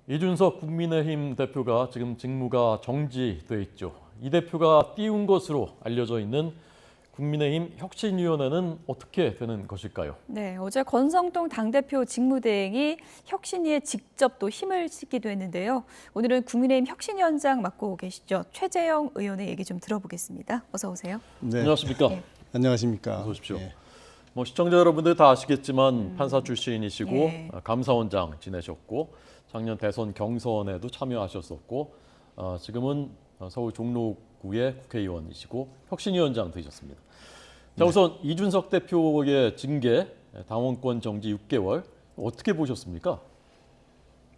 이준석 국민의힘 대표가 지금 직무가 정지돼 있죠. 이 대표가 띄운 것으로 알려져 있는 국민의힘 혁신위원회는 어떻게 되는 것일까요? 네, 어제 권성동 당대표 직무대행이 혁신위에 직접 또 힘을 싣기도 했는데요. 오늘은 국민의힘 혁신위원장 맡고 계시죠. 최재형 의원의 얘기 좀 들어보겠습니다. 어서 오세요. 네. 안녕하십니까? 네. 안녕하십니까? 어서 오십시오. 예. 시청자 여러분들 다 아시겠지만 판사 출신이시고 예. 감사원장 지내셨고 작년 대선 경선에도 참여하셨었고 지금은 서울 종로구의 국회의원이시고 혁신위원장 되셨습니다. 자, 우선 이준석 대표의 징계, 당원권 정지 6개월 어떻게 보셨습니까?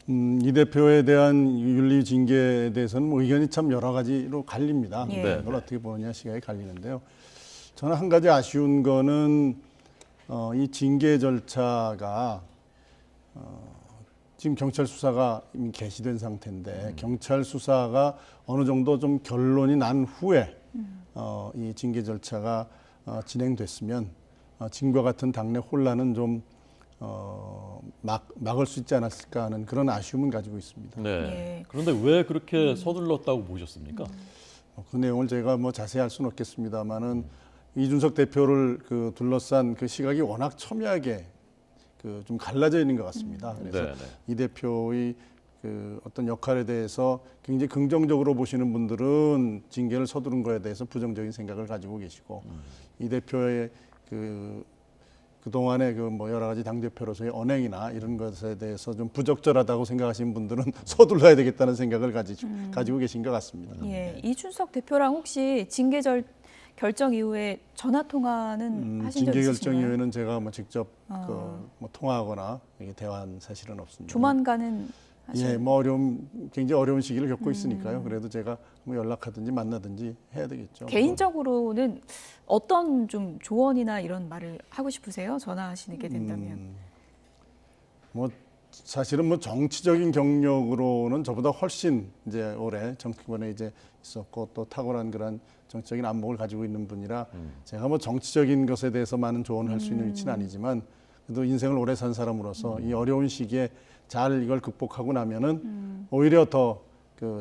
이 대표에 대한 윤리 징계에 대해서는 의견이 참 여러 가지로 갈립니다. 예. 이걸 어떻게 보느냐 시각이 갈리는데요. 저는 한 가지 아쉬운 거는 이 징계 절차가 지금 경찰 수사가 이미 개시된 상태인데 경찰 수사가 어느 정도 좀 결론이 난 후에 이 징계 절차가 진행됐으면 지금과 같은 당내 혼란은 좀 막을 수 있지 않았을까 하는 그런 아쉬움은 가지고 있습니다. 네. 예. 그런데 왜 그렇게 서둘렀다고 보셨습니까? 그 내용을 제가 자세히 할 수는 없겠습니다만은 이준석 대표를 둘러싼 그 시각이 워낙 첨예하게 좀 갈라져 있는 것 같습니다. 그래서 네네. 이 대표의 어떤 역할에 대해서 굉장히 긍정적으로 보시는 분들은 징계를 서두른 거에 대해서 부정적인 생각을 가지고 계시고 이 대표의 그동안의 여러 가지 당대표로서의 언행이나 이런 것에 대해서 좀 부적절하다고 생각하시는 분들은 서둘러야 되겠다는 생각을 가지고 계신 것 같습니다. 예, 이준석 대표랑 혹시 징계 결정 이후에 전화 통화는 하신 적 징계 있으신가요? 결정 이후에는 제가 직접 통화하거나 대화한 사실은 없습니다. 조만간은 예, 굉장히 어려운 시기를 겪고 있으니까요. 그래도 제가 연락하든지 만나든지 해야 되겠죠. 개인적으로는 어떤 좀 조언이나 이런 말을 하고 싶으세요? 전화하시게 된다면. 사실은 정치적인 경력으로는 저보다 훨씬 이제 오래 정치권에 있었고 또 탁월한 그런 정치적인 안목을 가지고 있는 분이라 제가 정치적인 것에 대해서 많은 조언을 할 수 있는 위치는 아니지만 그래도 인생을 오래 산 사람으로서 이 어려운 시기에 잘 이걸 극복하고 나면은 오히려 더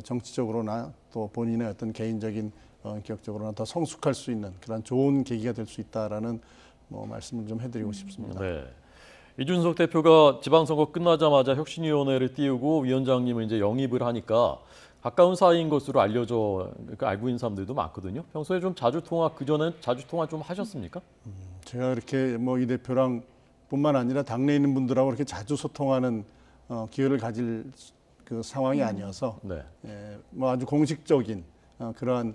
정치적으로나 또 본인의 어떤 개인적인 기억적으로나 더 성숙할 수 있는 그런 좋은 계기가 될 수 있다라는 말씀을 좀 해드리고 싶습니다. 네. 이준석 대표가 지방선거 끝나자마자 혁신위원회를 띄우고 위원장님을 이제 영입을 하니까 가까운 사이인 것으로 알고 있는 사람들도 많거든요. 평소에 좀 그전엔 자주 통화 좀 하셨습니까? 제가 이렇게 이 대표랑 뿐만 아니라 당내에 있는 분들하고 이렇게 자주 소통하는 기회를 가질 상황이 아니어서 네. 아주 공식적인 그러한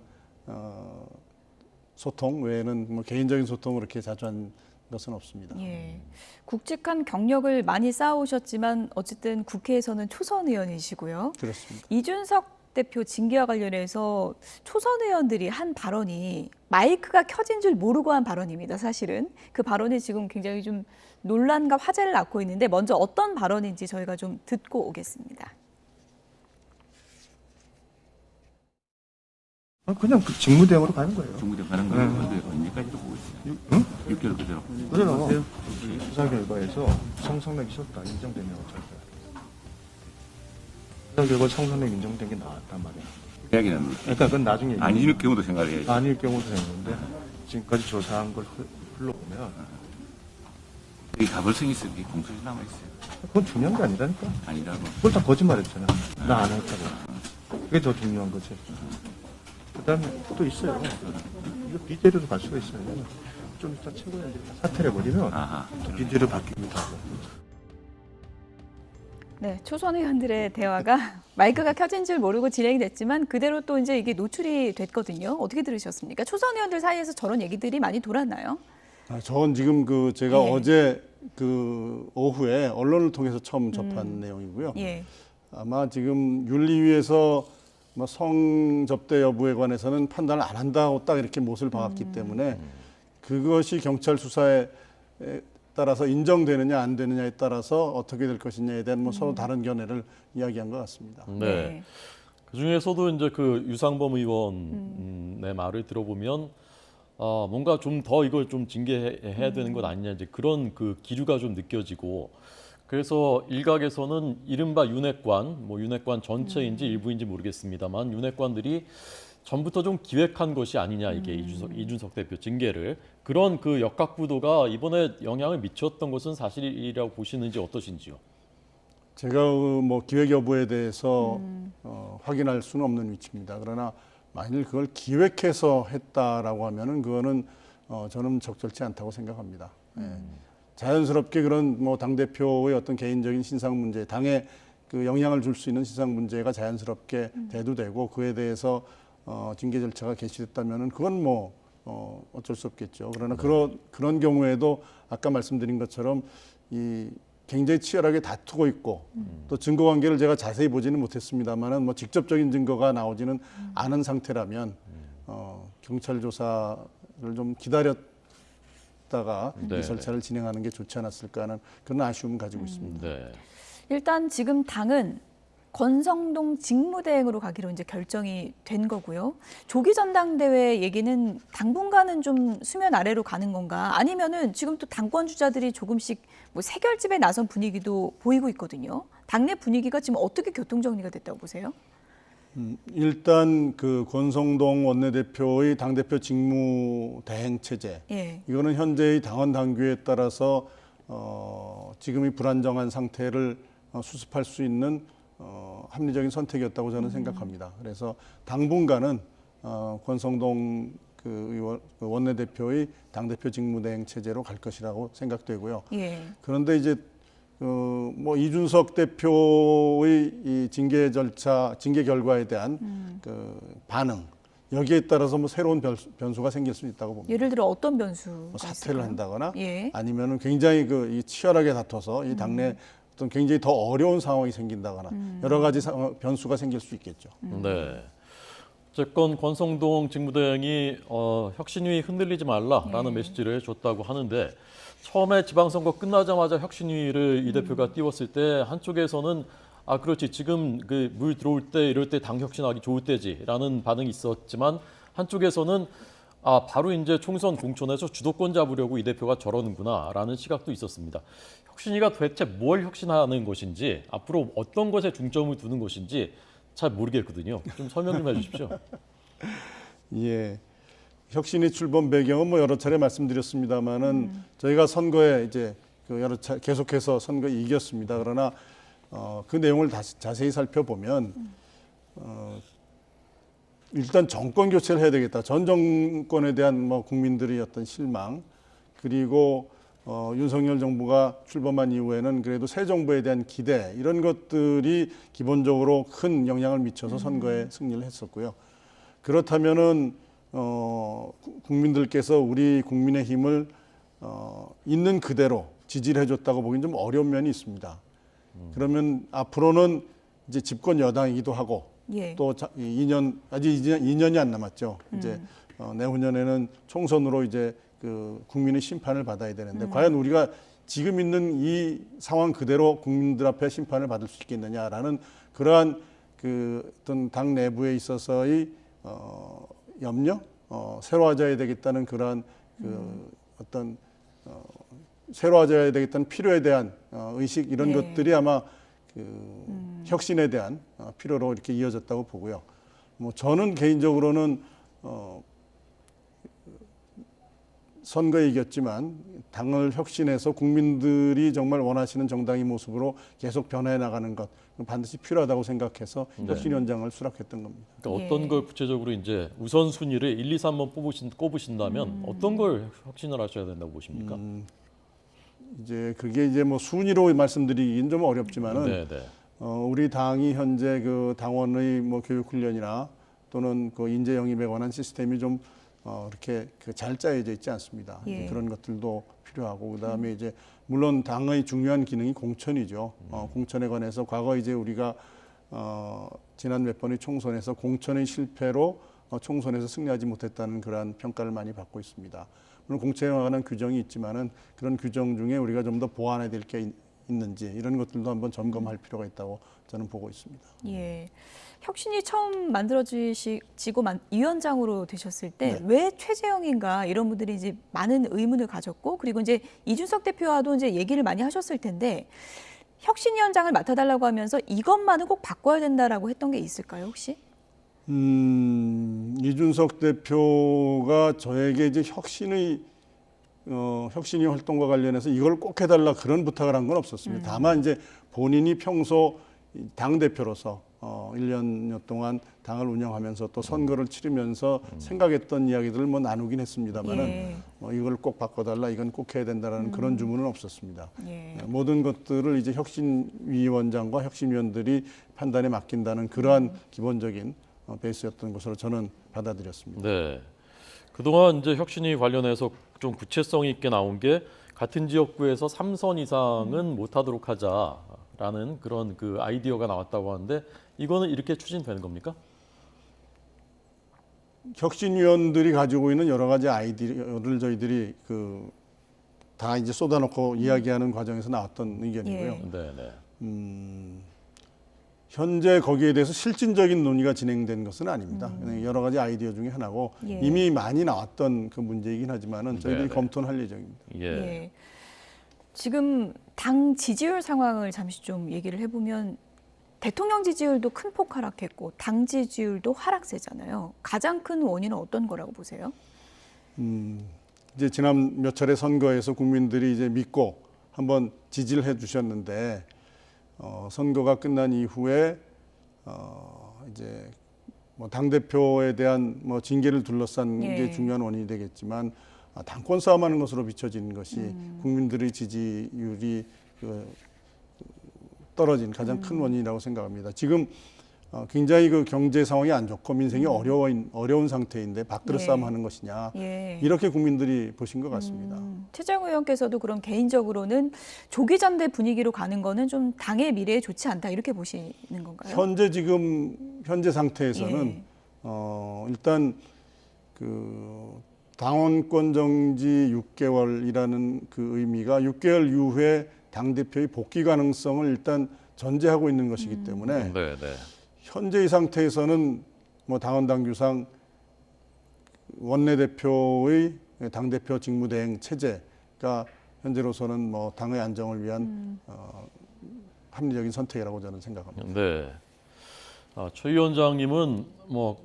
소통 외에는 개인적인 소통을 그렇게 자주 한 것은 없습니다. 예, 굵직한 경력을 많이 쌓아오셨지만 어쨌든 국회에서는 초선 의원이시고요. 그렇습니다. 이준석 대표 징계와 관련해서 초선 의원들이 한 발언이 마이크가 켜진 줄 모르고 한 발언입니다. 사실은 그 발언이 지금 굉장히 좀 논란과 화제를 낳고 있는데 먼저 어떤 발언인지 저희가 좀 듣고 오겠습니다. 그냥 직무대행으로 가는 거예요. 중국에 가는 거예요. 언제까지도 보고 있어요. 응? 6개월 그대로. 그래요. 수사 결과에서 성상납이 있었다 인정되면 어쩔 거야. 수사 결과 성상납이 인정된 게 나왔단 말이야. 이야기는 그러니까 그건 나중에 아닐 경우도 생각을 해야지. 아닐 경우도 생겼는데 지금까지 조사한 걸 흘러보면 이 가불성이 있어. 이 공소시 남아 있어요. 그건 중요한 게 아니라니까. 아니라고. 그걸 다 거짓말했잖아. 나 안 했다고. 그게 더 중요한 거지. 그다음에 또 있어요. 이거 비대리로 갈 수가 있어요. 좀 이따 최고위원들이 사퇴를 해버리면 또 비대리로 바뀌기도 하고. 네, 초선 의원들의 대화가 마이크가 켜진 줄 모르고 진행이 됐지만 그대로 또 이제 이게 노출이 됐거든요. 어떻게 들으셨습니까? 초선 의원들 사이에서 저런 얘기들이 많이 돌았나요? 저는 지금 제가 예. 어제 오후에 언론을 통해서 처음 접한 내용이고요. 예. 아마 지금 윤리위에서 성접대 여부에 관해서는 판단을 안 한다고 딱 이렇게 못을 박았기 때문에 그것이 경찰 수사에 따라서 인정되느냐 안 되느냐에 따라서 어떻게 될 것이냐에 대한 서로 다른 견해를 이야기한 것 같습니다. 네. 네. 그 중에서도 이제 유상범 의원의 말을 들어보면 뭔가 좀 더 이걸 좀 징계해야 되는 것 아니냐 이제 그런 기류가 좀 느껴지고 그래서 일각에서는 이른바 윤핵관, 뭐 윤핵관 전체인지 일부인지 모르겠습니다만 윤핵관들이 전부터 좀 기획한 것이 아니냐 이게 이준석 대표 징계를 그런 그 역학구도가 이번에 영향을 미쳤던 것은 사실이라고 보시는지 어떠신지요? 제가 뭐 기획 여부에 대해서 확인할 수는 없는 위치입니다. 그러나 만일 그걸 기획해서 했다라고 하면은 그거는 저는 적절치 않다고 생각합니다. 예. 자연스럽게 그런 뭐 당 대표의 어떤 개인적인 신상 문제, 당에 그 영향을 줄 수 있는 신상 문제가 자연스럽게 대두되고 그에 대해서 징계 절차가 개시됐다면은 그건 뭐 어쩔 수 없겠죠. 그러나 그런 경우에도 아까 말씀드린 것처럼 이 굉장히 치열하게 다투고 있고 또 증거 관계를 제가 자세히 보지는 못했습니다만은 뭐 직접적인 증거가 나오지는 않은 상태라면 경찰 조사를 좀 기다렸다가 네. 이 절차를 진행하는 게 좋지 않았을까 하는 그런 아쉬움을 가지고 있습니다. 네. 일단 지금 당은 권성동 직무대행으로 가기로 이제 결정이 된 거고요. 조기 전당대회 얘기는 당분간은 좀 수면 아래로 가는 건가? 아니면은 지금 또 당권 주자들이 조금씩 뭐 세결집에 나선 분위기도 보이고 있거든요. 당내 분위기가 지금 어떻게 교통 정리가 됐다고 보세요? 일단 그 권성동 원내대표의 당대표 직무 대행 체제 예. 이거는 현재의 당원 당규에 따라서 지금의 불안정한 상태를 수습할 수 있는 합리적인 선택이었다고 저는 생각합니다. 그래서 당분간은 권성동 그 원내대표의 당대표 직무대행 체제로 갈 것이라고 생각되고요. 예. 그런데 이제 뭐 이준석 대표의 이 징계 절차, 징계 결과에 대한 그 반응 여기에 따라서 뭐 새로운 변수가 생길 수 있다고 봅니다. 예를 들어 어떤 변수가 뭐 사퇴를 있을까요? 한다거나 예. 아니면은 굉장히 이 치열하게 다퉈서 이 당내 어떤 굉장히 더 어려운 상황이 생긴다거나 여러 가지 변수가 생길 수 있겠죠. 네. 어쨌건 권성동 직무대행이 혁신위 흔들리지 말라라는 메시지를 줬다고 하는데 처음에 지방선거 끝나자마자 혁신위를 이 대표가 띄웠을 때 한쪽에서는 아 그렇지 지금 그 물 들어올 때 이럴 때 당 혁신하기 좋을 때지라는 반응이 있었지만 한쪽에서는 아 바로 이제 총선 공천에서 주도권 잡으려고 이 대표가 저러는구나라는 시각도 있었습니다. 혁신위가 도대체 뭘 혁신하는 것인지 앞으로 어떤 것에 중점을 두는 것인지 잘 모르겠거든요. 좀 설명 좀 해주십시오. 예. 혁신이 출범 배경은 뭐 여러 차례 말씀드렸습니다만은 저희가 선거에 이제 그 여러 차례 계속해서 선거에 이겼습니다. 그러나 그 내용을 다시 자세히 살펴보면 일단 정권 교체를 해야 되겠다. 전 정권에 대한 뭐 국민들의 어떤 실망 그리고 윤석열 정부가 출범한 이후에는 그래도 새 정부에 대한 기대 이런 것들이 기본적으로 큰 영향을 미쳐서 선거에 승리를 했었고요. 그렇다면은 국민들께서 우리 국민의힘을 있는 그대로 지지를 해줬다고 보기는 좀 어려운 면이 있습니다. 그러면 앞으로는 이제 집권 여당이기도 하고 예. 또 2년 아직 2년이 안 남았죠. 이제 내후년에는 총선으로 이제 그 국민의 심판을 받아야 되는데 과연 우리가 지금 있는 이 상황 그대로 국민들 앞에 심판을 받을 수 있겠느냐라는 그러한 그 어떤 당 내부에 있어서의 염려, 새로워져야 되겠다는 그러한 그 어떤 새로워져야 되겠다는 필요에 대한 의식 이런 예. 것들이 아마 그 혁신에 대한 필요로 이렇게 이어졌다고 보고요. 뭐 저는 개인적으로는 선거에 이겼지만 당을 혁신해서 국민들이 정말 원하시는 정당의 모습으로 계속 변해 나가는 것 반드시 필요하다고 생각해서 혁신위원장을 수락했던 겁니다. 그러니까 예. 어떤 걸 구체적으로 이제 우선순위를 1, 2, 3번 꼽으신다면 어떤 걸 혁신을 하셔야 된다고 보십니까? 이제 그게 이제 뭐 순위로 말씀드리긴 좀 어렵지만은 네, 네. 우리 당이 현재 그 당원의 뭐 교육 훈련이나 또는 그 인재 영입에 관한 시스템이 좀 이렇게 잘 짜여져 있지 않습니다. 예. 그런 것들도 필요하고 그다음에 이제 물론 당의 중요한 기능이 공천이죠. 공천에 관해서 과거 이제 우리가 지난 몇 번의 총선에서 공천의 실패로 총선에서 승리하지 못했다는 그러한 평가를 많이 받고 있습니다. 물론 공천에 관한 규정이 있지만은 그런 규정 중에 우리가 좀 더 보완해야 될 게 있는지 이런 것들도 한번 점검할 필요가 있다고 저는 보고 있습니다. 예. 혁신이 처음 만들어지고 위원장으로 되셨을 때 네. 왜 최재형인가 이런 분들이 이제 많은 의문을 가졌고 그리고 이제 이준석 대표와도 이제 얘기를 많이 하셨을 텐데 혁신위원장을 맡아달라고 하면서 이것만은 꼭 바꿔야 된다라고 했던 게 있을까요, 혹시? 이준석 대표가 저에게 이제 혁신위 활동과 관련해서 이걸 꼭 해달라 그런 부탁을 한 건 없었습니다. 다만 이제 본인이 평소 당 대표로서 1년여 동안 당을 운영하면서 또 선거를 치르면서 생각했던 이야기들을 뭐 나누긴 했습니다만은 예. 이걸 꼭 바꿔달라, 이건 꼭 해야 된다라는 그런 주문은 없었습니다. 예. 모든 것들을 이제 혁신위원장과 혁신위원들이 판단에 맡긴다는 그러한 기본적인 베이스였던 것으로 저는 받아들였습니다. 네. 그동안 이제 혁신위 관련해서 좀 구체성 있게 나온 게 같은 지역구에서 3선 이상은 못하도록 하자라는 그런 그 아이디어가 나왔다고 하는데 이거는 이렇게 추진되는 겁니까? 혁신위원들이 가지고 있는 여러 가지 아이디어를 저희들이 다 이제 쏟아놓고 이야기하는 과정에서 나왔던 의견이고요. 예. 네, 네. 현재 거기에 대해서 실질적인 논의가 진행된 것은 아닙니다. 여러 가지 아이디어 중에 하나고 예. 이미 많이 나왔던 그 문제이긴 하지만은 저희들이 네네. 검토는 할 예정입니다. 예. 예. 지금 당 지지율 상황을 잠시 좀 얘기를 해보면 대통령 지지율도 큰 폭 하락했고 당 지지율도 하락세잖아요. 가장 큰 원인은 어떤 거라고 보세요? 이제 지난 몇 차례 선거에서 국민들이 이제 믿고 한번 지지를 해주셨는데 선거가 끝난 이후에 이제 당 대표에 대한 징계를 둘러싼 예. 게 중요한 원인이 되겠지만 당권 싸움하는 것으로 비춰지는 것이 국민들의 지지율이 떨어진 가장 큰 원인이라고 생각합니다. 지금 굉장히 그 경제 상황이 안 좋고 민생이 어려운 상태인데 밥그릇 예. 싸움하는 것이냐 예. 이렇게 국민들이 보신 것 같습니다. 최재형 의원께서도 그럼 개인적으로는 조기 잠대 분위기로 가는 거는 좀 당의 미래에 좋지 않다 이렇게 보시는 건가요? 현재 상태에서는 예. 일단 당원권 정지 6개월이라는 그 의미가 6개월 이후에 당 대표의 복귀 가능성을 일단 전제하고 있는 것이기 때문에 네, 네. 현재 이 상태에서는 당원 당규상 원내대표의 당 대표 직무대행 체제가 현재로서는 당의 안정을 위한 합리적인 선택이라고 저는 생각합니다. 네. 최 위원장님은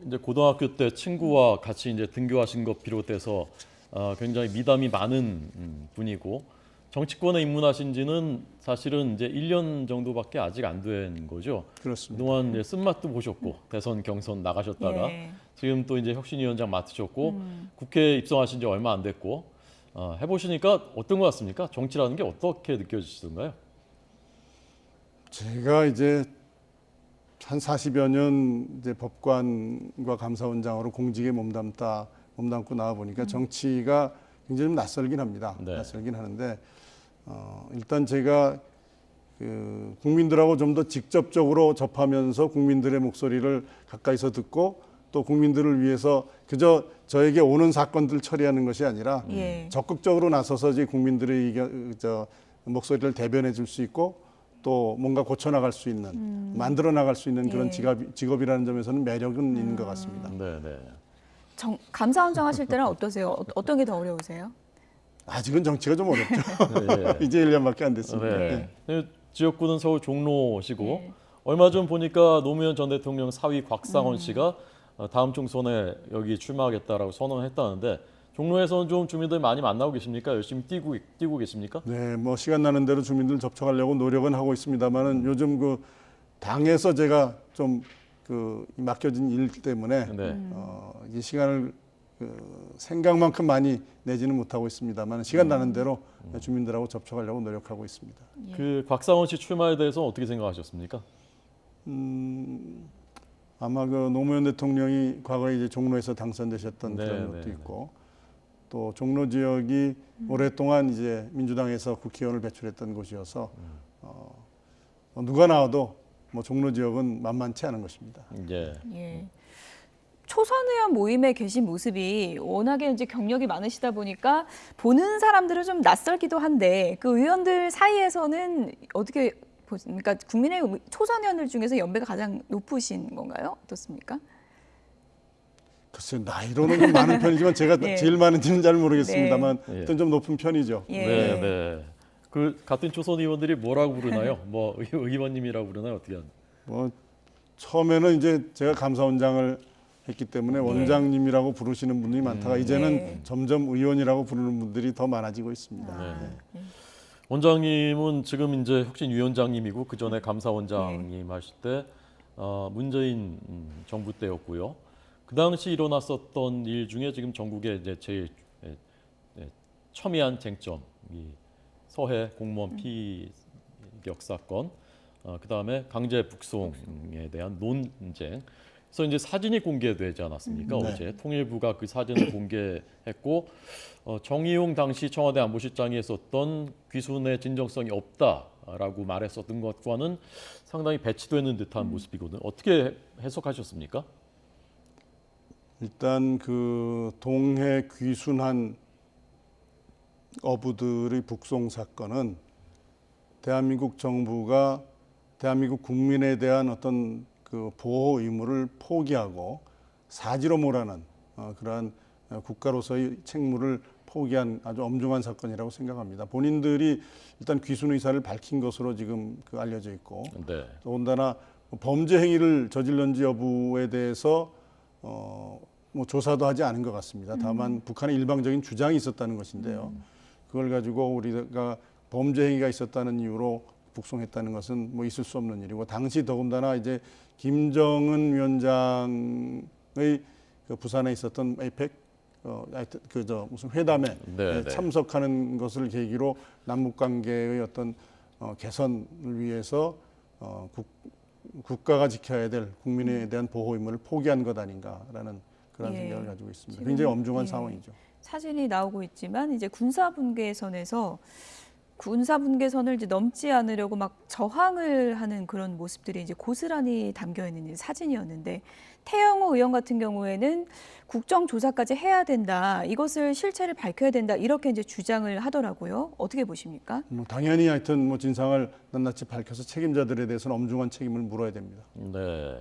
이제 고등학교 때 친구와 같이 이제 등교하신 것 비롯해서 굉장히 미담이 많은 분이고 정치권에 입문하신 지는 사실은 이제 1년 정도밖에 아직 안 된 거죠. 그렇습니다. 그동안 이제 쓴맛도 보셨고 대선 경선 나가셨다가 예. 지금 또 이제 혁신위원장 맡으셨고 국회에 입성하신 지 얼마 안 됐고 해보시니까 어떤 것 같습니까? 정치라는 게 어떻게 느껴지시던가요? 제가 이제 한 40여 년 이제 법관과 감사원장으로 공직에 몸담고 나와 보니까 정치가 굉장히 좀 낯설긴 합니다. 네. 낯설긴 하는데 일단 제가 국민들하고 좀 더 직접적으로 접하면서 국민들의 목소리를 가까이서 듣고 또 국민들을 위해서 그저 저에게 오는 사건들 처리하는 것이 아니라 예. 적극적으로 나서서 이제 국민들의 목소리를 대변해 줄 수 있고 또 뭔가 고쳐 나갈 수 있는 만들어 나갈 수 있는 그런 예. 직업이라는 점에서는 매력은 있는 것 같습니다. 네, 네. 감사원장 하실 때는 어떠세요? 어떤 게 더 어려우세요? 아직은 정치가 좀 어렵죠. 네. 이제 1년밖에 안 됐습니다. 네. 지역구는 서울 종로시고 네. 얼마 전 보니까 노무현 전 대통령 사위 곽상원 씨가 다음 총선에 여기 출마하겠다라고 선언했다는데 종로에서는 좀 주민들 많이 만나고 계십니까? 열심히 뛰고 계십니까? 네, 시간 나는 대로 주민들 접촉하려고 노력은 하고 있습니다만은 요즘 당에서 제가 좀 맡겨진 일 때문에 네. 이 시간을 생각만큼 많이 내지는 못하고 있습니다만 시간 나는 대로 주민들하고 접촉하려고 노력하고 있습니다. 그 곽상원 씨 출마에 대해서 어떻게 생각하셨습니까? 아마 노무현 대통령이 과거에 이제 종로에서 당선되셨던 네, 그런 것도 네, 있고 또 종로 지역이 오랫동안 이제 민주당에서 국회의원을 배출했던 곳이어서 누가 나와도 종로 지역은 만만치 않은 것입니다. 예. 예. 초선 의원 모임에 계신 모습이 워낙에 이제 경력이 많으시다 보니까 보는 사람들은 좀 낯설기도 한데 그 의원들 사이에서는 어떻게 보십니까? 국민의힘 초선 의원들 중에서 연배가 가장 높으신 건가요? 어떻습니까? 글쎄 나이로는 좀 많은 편이지만 제가 예. 제일 많은지는 잘 모르겠습니다만 네. 일단 좀 높은 편이죠. 예. 네, 네. 그 같은 초선 의원들이 뭐라고 부르나요? 뭐 의원님이라고 부르나요? 어떻게 하나요? 뭐 처음에는 이제 제가 감사원장을 했기 때문에 원장님이라고 부르시는 분들이 많다가 이제는 네. 점점 의원이라고 부르는 분들이 더 많아지고 있습니다. 네. 원장님은 지금 이제 혁신위원장님이고 그 전에 감사원장님 하실 때 문재인 정부 때였고요. 그 당시 일어났었던 일 중에 지금 전국에 이제 제일 첨예한 쟁점, 이 서해 공무원 피격 사건, 그 다음에 강제 북송에 대한 논쟁. 그래서 이제 사진이 공개되지 않았습니까? 네. 어제 통일부가 그 사진을 공개했고 정의용 당시 청와대 안보실장이 했었던 귀순의 진정성이 없다라고 말했었던 것과는 상당히 배치되는 듯한 모습이거든요. 어떻게 해석하셨습니까? 일단 그 동해 귀순한 어부들의 북송 사건은 대한민국 정부가 대한민국 국민에 대한 어떤 그 보호 의무를 포기하고 사지로 몰아넣은 그러한 국가로서의 책무를 포기한 아주 엄중한 사건이라고 생각합니다. 본인들이 일단 귀순 의사를 밝힌 것으로 지금 그 알려져 있고 네. 더군다나 범죄 행위를 저질렀는지 여부에 대해서 뭐 조사도 하지 않은 것 같습니다. 다만 북한의 일방적인 주장이 있었다는 것인데요. 그걸 가지고 우리가 범죄 행위가 있었다는 이유로 북송했다는 것은 뭐 있을 수 없는 일이고 당시 더군다나 이제 김정은 위원장의 그 부산에 있었던 에이펙 하여튼 그저 무슨 회담에 네. 참석하는 것을 계기로 남북 관계의 어떤 개선을 위해서 국가가 지켜야 될 국민에 대한 보호 의무를 포기한 것 아닌가라는 그런 예. 생각을 가지고 있습니다. 지금, 굉장히 엄중한 예. 상황이죠. 사진이 나오고 있지만 이제 군사분계선을 이제 넘지 않으려고 막 저항을 하는 그런 모습들이 이제 고스란히 담겨 있는 사진이었는데 태영호 의원 같은 경우에는 국정조사까지 해야 된다. 이것을 실체를 밝혀야 된다. 이렇게 이제 주장을 하더라고요. 어떻게 보십니까? 뭐 당연히 하여튼 뭐 진상을 낱낱이 밝혀서 책임자들에 대해서는 엄중한 책임을 물어야 됩니다. 네.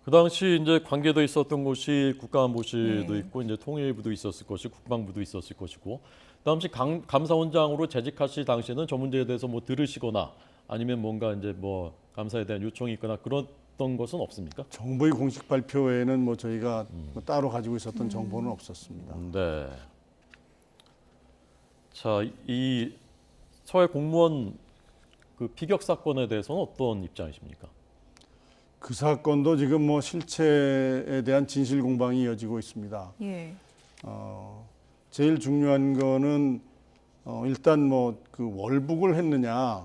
그 당시 이제 관계돼 있었던 곳이 국가안보실도 네. 있고 이제 통일부도 있었을 것이고 국방부도 있었을 것이고 당시 감사원장으로 재직하실 당시에는 저 문제에 대해서 뭐 들으시거나 아니면 뭔가 이제 뭐 감사에 대한 요청이 있거나 그랬던 것은 없습니까? 정부의 공식 발표에는 뭐 저희가 뭐 따로 가지고 있었던 정보는 없었습니다. 네. 자, 이 서해 공무원 그 피격 사건에 대해서는 어떤 입장이십니까? 그 사건도 지금 뭐 실체에 대한 진실 공방이 이어지고 있습니다. 예. 제일 중요한 거는 일단 뭐 그 월북을 했느냐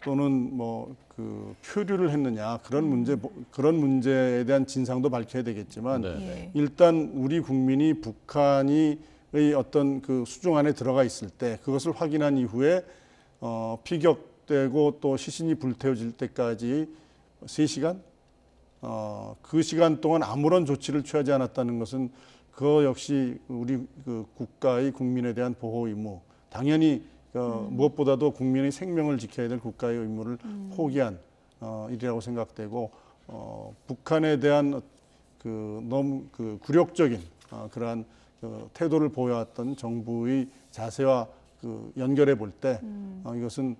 또는 뭐 그 표류를 했느냐 그런 문제에 대한 진상도 밝혀야 되겠지만 네. 예. 일단 우리 국민이 북한의 어떤 그 수중 안에 들어가 있을 때 그것을 확인한 이후에 피격되고 또 시신이 불태워질 때까지 3시간 그 시간 동안 아무런 조치를 취하지 않았다는 것은 그 역시 우리 그 국가의 국민에 대한 보호 의무 당연히 무엇보다도 국민의 생명을 지켜야 될 국가의 의무를 포기한 일이라고 생각되고 북한에 대한 그 너무 그 굴욕적인 그러한 태도를 보여왔던 정부의 자세와 그 연결해 볼 때 이것은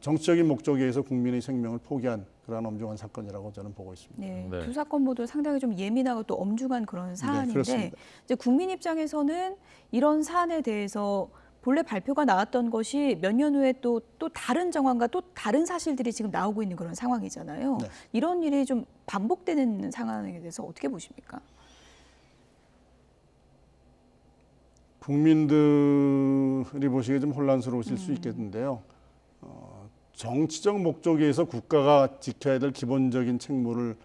정치적인 목적에 의해서 국민의 생명을 포기한 그러한 엄중한 사건이라고 저는 보고 있습니다. 네, 네. 두 사건 모두 상당히 좀 예민하고 또 엄중한 그런 사안인데 그렇습니다. 이제 국민 입장에서는 이런 사안에 대해서 본래 발표가 나왔던 것이 몇 년 후에 또 다른 정황과 또 다른 사실들이 지금 나오고 있는 그런 상황이잖아요. 네. 이런 일이 좀 반복되는 상황에 대해서 어떻게 보십니까? 국민들이 보시기에 좀 혼란스러우실 수 있겠는데요. 정치적 목적에 의해서 국가가 지켜야 될 기본적인 책무를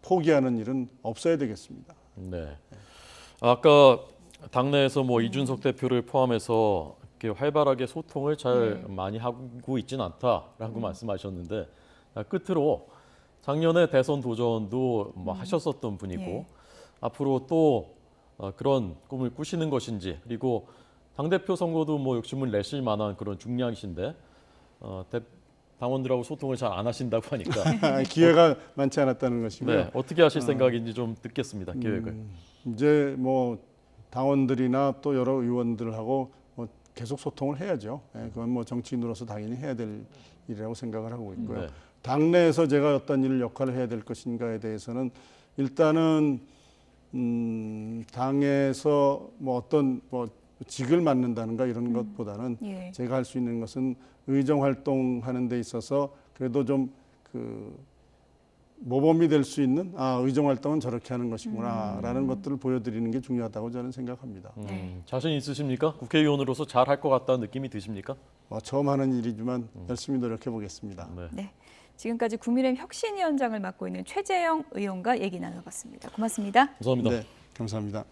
포기하는 일은 없어야 되겠습니다. 네. 아까 당내에서 뭐 이준석 대표를 포함해서 이렇게 활발하게 소통을 잘 많이 하고 있지는 않다라고 말씀하셨는데 끝으로 작년에 대선 도전도 뭐 하셨었던 분이고 예. 앞으로 또 그런 꿈을 꾸시는 것인지 그리고 당대표 선거도 뭐 욕심을 내실 만한 그런 중량이신데 당원들하고 소통을 잘 안 하신다고 하니까 기회가 많지 않았다는 것이고요. 네, 어떻게 하실 생각인지 좀 듣겠습니다. 계획을. 이제 뭐 당원들이나 또 여러 의원들하고 뭐 계속 소통을 해야죠. 예, 그건 뭐 정치인으로서 당연히 해야 될 일이라고 생각을 하고 있고요. 네. 당내에서 제가 어떤 일을 역할을 해야 될 것인가에 대해서는 일단은 당에서 뭐 어떤 뭐 직을 맡는다는가 이런 것보다는 예. 제가 할 수 있는 것은 의정 활동하는 데 있어서 그래도 좀 그 모범이 될 수 있는 의정 활동은 저렇게 하는 것이구나라는 것들을 보여드리는 게 중요하다고 저는 생각합니다. 네. 자신 있으십니까? 국회의원으로서 잘 할 것 같다는 느낌이 드십니까? 처음 하는 일이지만 열심히 노력해 보겠습니다. 네. 네. 지금까지 국민의힘 혁신위원장을 맡고 있는 최재형 의원과 얘기 나눠봤습니다. 고맙습니다. 감사합니다. 네, 감사합니다.